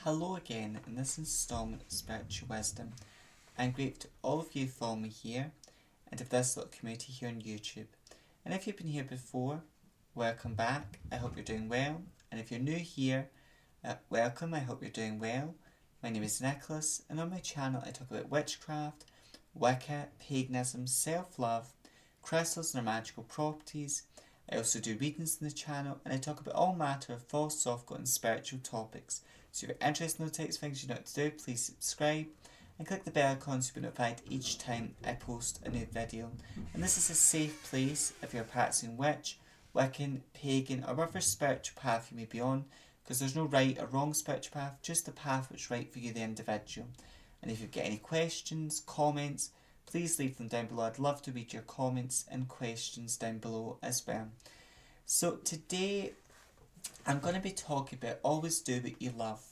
Hello again in this installment of Spiritual Wisdom. I'm grateful to all of you who follow me here and of this little community here on YouTube. And if you've been here before, welcome back. I hope you're doing well. And if you're new here, welcome. I hope you're doing well. My name is Nicholas, and on my channel I talk about witchcraft, Wicca, paganism, self-love, crystals and their magical properties. I also do readings in the channel, and I talk about all matter of false, soft, and spiritual topics. So if you're interested in those types of things, you know what to do, please subscribe and click the bell icon so you'll be notified each time I post a new video. And this is a safe place if you're a practicing witch, Wiccan, pagan, or whatever spiritual path you may be on, because there's no right or wrong spiritual path, just the path which is right for you, the individual. And if you've got any questions, comments, please leave them down below. I'd love to read your comments and questions down below as well. So today I'm going to be talking about always do what you love.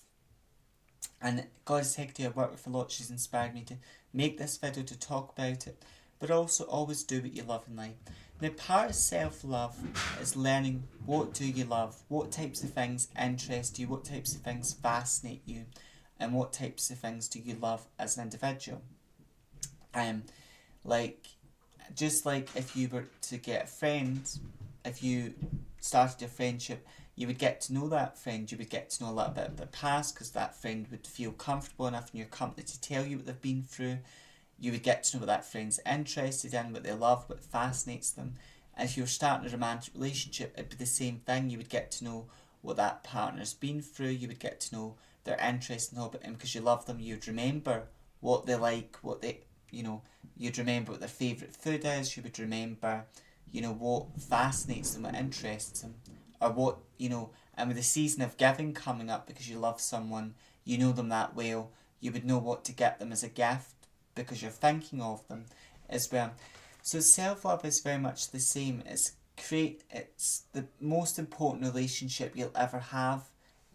And Goddess Hecate, I work with a lot. She's inspired me to make this video to talk about it. But also always do what you love in life. Now, part of self-love is learning what do you love, what types of things interest you, what types of things fascinate you, and what types of things do you love as an individual. Just like if you were to get a friend, if you started a friendship, you would get to know that friend, you would get to know a little bit of the past, because that friend would feel comfortable enough in your company to tell you what they've been through. You would get to know what that friend's interested in, what they love, what fascinates them. And if you were starting a romantic relationship, it'd be the same thing. You would get to know what that partner's been through, you would get to know their interest and hobby, and because you love them, you'd remember what they like, what they, you'd remember what their favourite food is, you would remember, what fascinates them, what interests them, or what, and with the season of giving coming up, because you love someone, you know them that well, you would know what to get them as a gift, because you're thinking of them as well. So self-love is very much the same. It's the most important relationship you'll ever have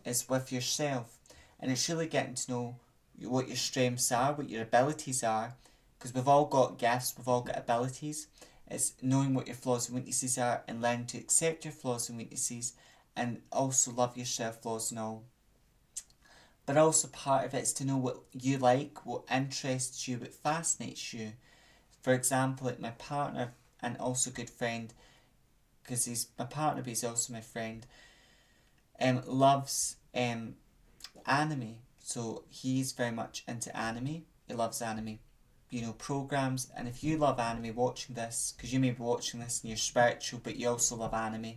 is with yourself. And it's really getting to know what your strengths are, what your abilities are, because we've all got gifts, we've all got abilities. It's knowing what your flaws and weaknesses are and learning to accept your flaws and weaknesses and also love yourself, flaws and all. But also part of it is to know what you like, what interests you, what fascinates you. For example, like my partner and also good friend, because he's my partner but he's also my friend, loves anime. So he's very much into anime. He loves anime, programs. And if you love anime, watching this, because you may be watching this and you're spiritual but you also love anime,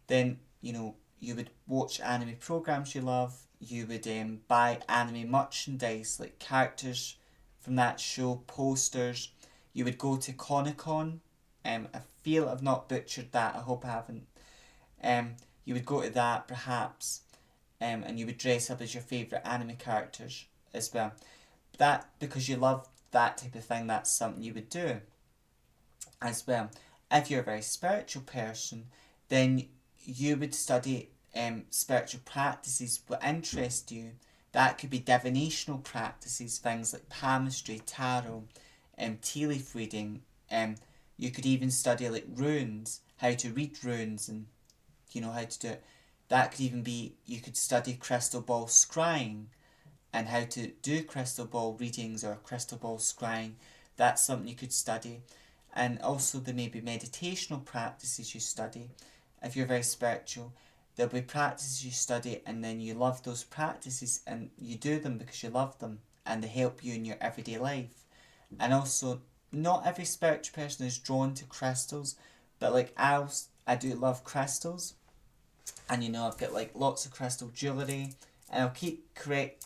then you would watch anime programs you love. You would buy anime merchandise like characters from that show, posters. You would go to Comic-Con. I feel I've not butchered that. I hope I haven't. You would go to that perhaps, and you would dress up as your favourite anime characters as well. That, because you love that type of thing, that's something you would do as well. If you're a very spiritual person, then you would study spiritual practices what interest you. That could be divinational practices, things like palmistry, tarot, tea leaf reading. You could even study like runes, how to read runes, and how to do it. That could even be, you could study crystal ball scrying and how to do crystal ball readings or crystal ball scrying. That's something you could study. And also there may be meditational practices you study. If you're very spiritual, there'll be practices you study and then you love those practices and you do them because you love them and they help you in your everyday life. And also, not every spiritual person is drawn to crystals, but like I do love crystals. And I've got like lots of crystal jewellery, and I'll keep correct.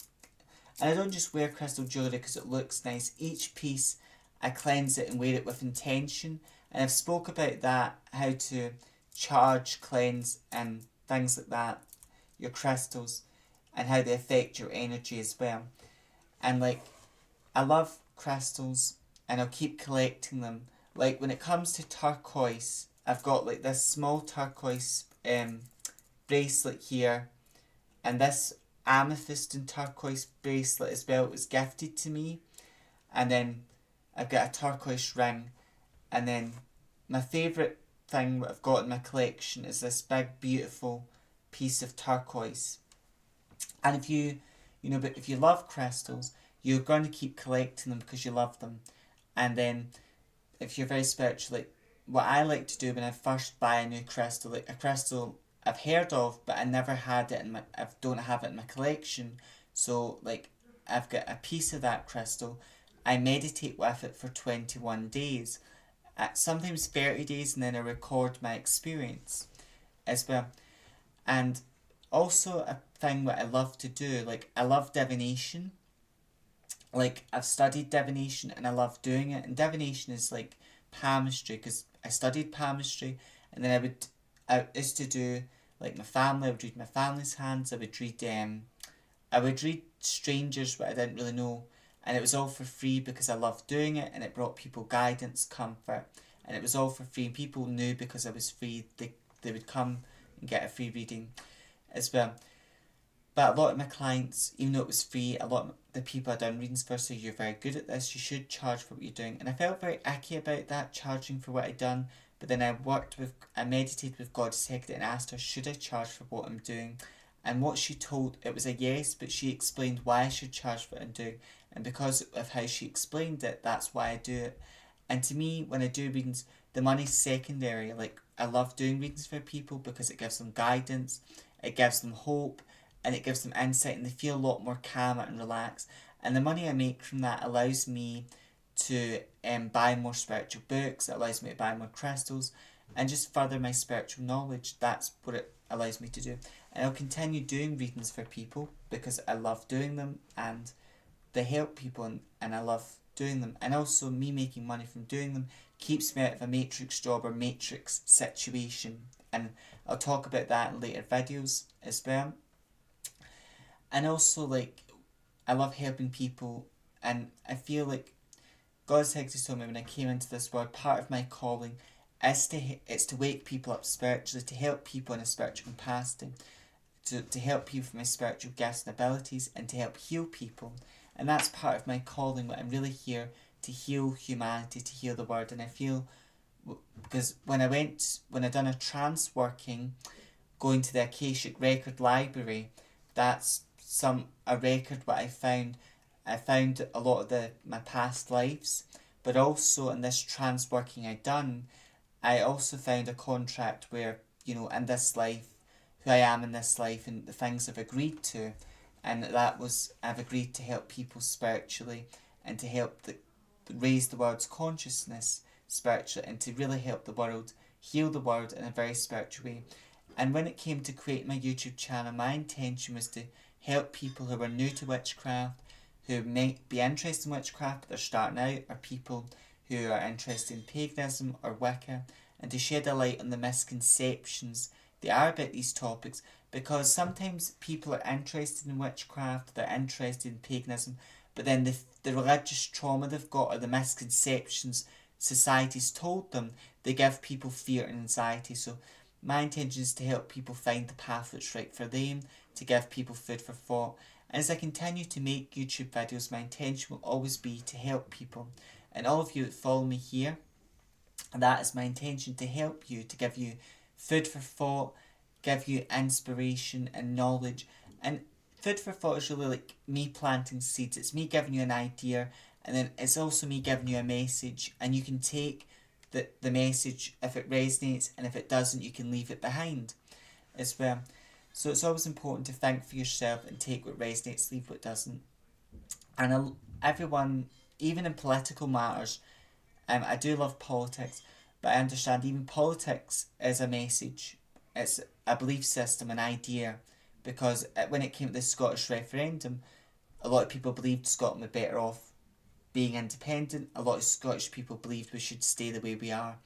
And I don't just wear crystal jewellery because it looks nice. Each piece, I cleanse it and wear it with intention. And I've spoke about that, how to charge, cleanse, and things like that, your crystals, and how they affect your energy as well. And like, I love crystals, and I'll keep collecting them. Like when it comes to turquoise, I've got like this small turquoise bracelet here, and this amethyst and turquoise bracelet as well was gifted to me. And then I've got a turquoise ring, and then my favourite thing that I've got in my collection is this big beautiful piece of turquoise. And if but if you love crystals, you're going to keep collecting them because you love them. And then if you're very spiritual, like what I like to do when I first buy a new crystal, like a crystal I've heard of, but I never had it I don't have it in my collection. So like I've got a piece of that crystal. I meditate with it for 21 days, sometimes 30 days, and then I record my experience as well. And also a thing that I love to do, like I love divination. Like I've studied divination and I love doing it. And divination is like palmistry because I studied palmistry, and then I used to do like my family. I would read my family's hands. I would read strangers, but I didn't really know, and it was all for free because I loved doing it, and it brought people guidance, comfort, and it was all for free. And people knew because I was free, they would come and get a free reading as well. But a lot of my clients, even though it was free, a lot of the people I've done readings for say you're very good at this, you should charge for what you're doing. And I felt very icky about that, charging for what I'd done. But then I meditated with God's Secretary and asked her, should I charge for what I'm doing? And what she told, it was a yes, but she explained why I should charge for what I'm doing. And because of how she explained it, that's why I do it. And to me, when I do readings, the money's secondary. Like, I love doing readings for people because it gives them guidance, it gives them hope, and it gives them insight, and they feel a lot more calm and relaxed. And the money I make from that allows me to buy more spiritual books, it allows me to buy more crystals, and just further my spiritual knowledge. That's what it allows me to do. And I'll continue doing readings for people because I love doing them and they help people, and I love doing them. And also, me making money from doing them keeps me out of a matrix job or matrix situation. And I'll talk about that in later videos as well. And also, like, I love helping people, and I feel like God's Hexes told me when I came into this world, part of my calling is to wake people up spiritually, to help people in a spiritual capacity, to help people with my spiritual gifts and abilities, and to help heal people. And that's part of my calling, but I'm really here to heal humanity, to heal the world. And I feel, because when I done a trance working, going to the Akashic Record Library, that's a record what I found a lot of my past lives, but also in this trance working I done, I also found a contract where, in this life, who I am in this life and the things I've agreed to, and that was I've agreed to help people spiritually and to help raise the world's consciousness spiritually, and to really help the world, heal the world in a very spiritual way. And when it came to create my YouTube channel, my intention was to help people who were new to witchcraft, who might be interested in witchcraft but they're starting out, or people who are interested in paganism or Wicca, and to shed a light on the misconceptions there are about these topics, because sometimes people are interested in witchcraft, they're interested in paganism, but then the religious trauma they've got or the misconceptions society's told them, they give people fear and anxiety. So my intention is to help people find the path that's right for them, to give people food for thought. And as I continue to make YouTube videos, my intention will always be to help people. And all of you that follow me here, that is my intention, to help you, to give you food for thought, give you inspiration and knowledge. And food for thought is really like me planting seeds. It's me giving you an idea, and then it's also me giving you a message, and you can take the message if it resonates, and if it doesn't, you can leave it behind as well. So it's always important to think for yourself and take what resonates, leave what doesn't. And everyone, even in political matters, I do love politics, but I understand even politics is a message. It's a belief system, an idea, because when it came to the Scottish referendum, a lot of people believed Scotland were better off being independent. A lot of Scottish people believed we should stay the way we are,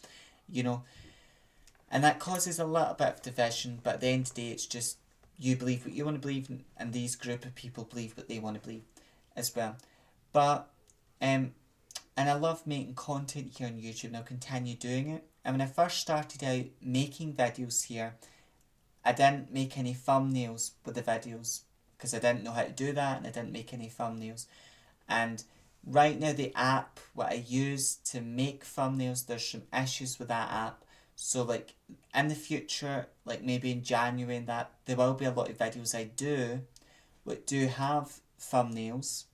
and that causes a little bit of division, but at the end of the day, it's just you believe what you want to believe, and these group of people believe what they want to believe as well. But and I love making content here on YouTube, and I'll continue doing it. And when I first started out making videos here, I didn't make any thumbnails with the videos because I didn't know how to do that, and I didn't make any thumbnails. And right now the app what I use to make thumbnails, there's some issues with that app. So like in the future, like maybe in January and that, there will be a lot of videos I do which do have thumbnails,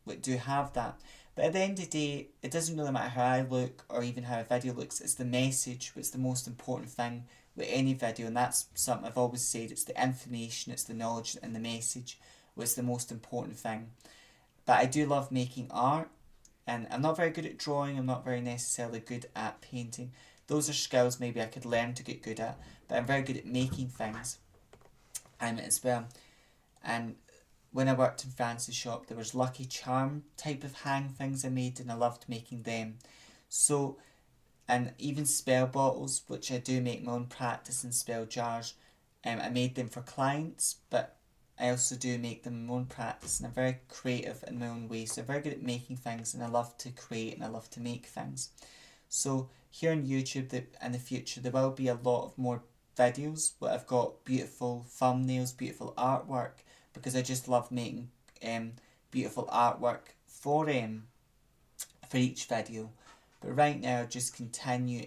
which do have that. But at the end of the day, it doesn't really matter how I look or even how a video looks. It's the message which is the most important thing with any video, and that's something I've always said. It's the information, it's the knowledge, and the message which is the most important thing. But I do love making art, and I'm not very good at drawing. I'm not very necessarily good at painting. Those are skills maybe I could learn to get good at, but I'm very good at making things as well. And when I worked in Francis' shop, there was Lucky Charm type of hang things I made, and I loved making them. So, and even spell bottles, which I do make my own practice, and spell jars. I made them for clients, but I also do make them in my own practice, and I'm very creative in my own way. So I'm very good at making things, and I love to create and I love to make things. So here on YouTube, in the future, there will be a lot of more videos where I've got beautiful thumbnails, beautiful artwork, because I just love making beautiful artwork for each video. But right now, I'll just continue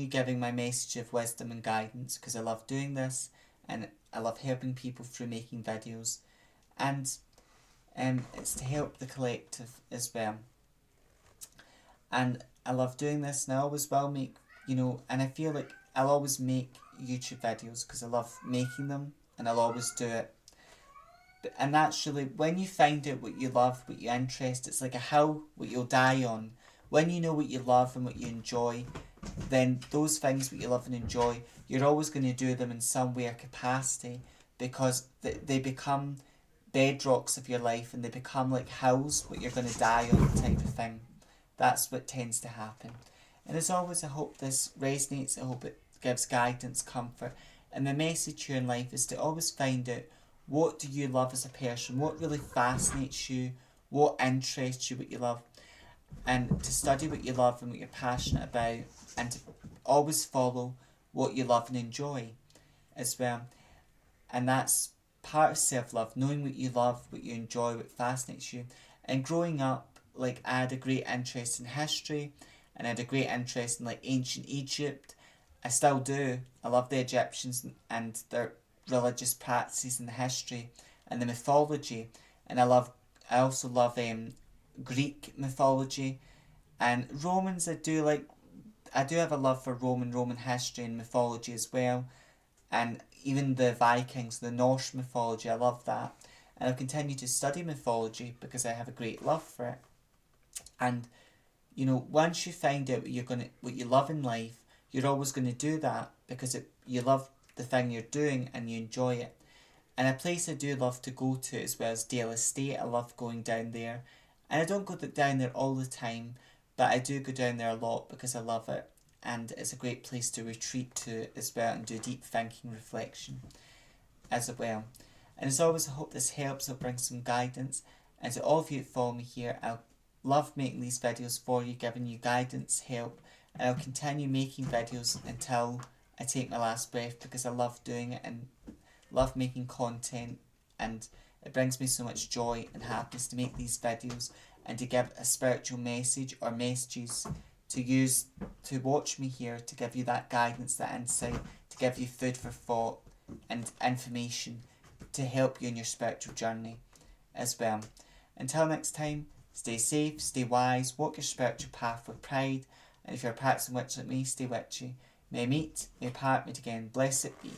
giving my message of wisdom and guidance, because I love doing this, and I love helping people through making videos, and it's to help the collective as well. And I love doing this, and I always will make, and I feel like I'll always make YouTube videos because I love making them, and I'll always do it. And naturally, when you find out what you love, what you interest, it's like a hill what you'll die on. When you know what you love and what you enjoy, then those things what you love and enjoy, you're always going to do them in some way or capacity, because they become bedrocks of your life, and they become like hills what you're going to die on type of thing. That's what tends to happen. And as always, I hope this resonates. I hope it gives guidance, comfort. And the message here in life is to always find out, what do you love as a person? What really fascinates you? What interests you, what you love? And to study what you love and what you're passionate about, and to always follow what you love and enjoy as well. And that's part of self-love, knowing what you love, what you enjoy, what fascinates you. And growing up, like, I had a great interest in history, and I had a great interest in like ancient Egypt. I still do. I love the Egyptians and their religious practices and the history and the mythology. And I also love Greek mythology, and Romans. I do have a love for Roman history and mythology as well, and even the Vikings, the Norse mythology. I love that, and I'll continue to study mythology because I have a great love for it. And once you find out what you love in life, you're always going to do that because you love the thing you're doing and you enjoy it. And a place I do love to go to as well is Dale Estate. I love going down there, and I don't go down there all the time, but I do go down there a lot because I love it, and it's a great place to retreat to as well and do deep thinking, reflection as well. And as always, I hope this helps. It'll bring some guidance, and to all of you that follow me here, I'll love making these videos for you, giving you guidance, help, and I'll continue making videos until I take my last breath, because I love doing it and love making content, and it brings me so much joy and happiness to make these videos and to give a spiritual message or messages to watch me here, to give you that guidance, that insight, to give you food for thought and information to help you in your spiritual journey as well. Until next time, stay safe, stay wise, walk your spiritual path with pride, and if you're a practicing witch like me, stay witchy. May meet, may part, meet again. Blessed be.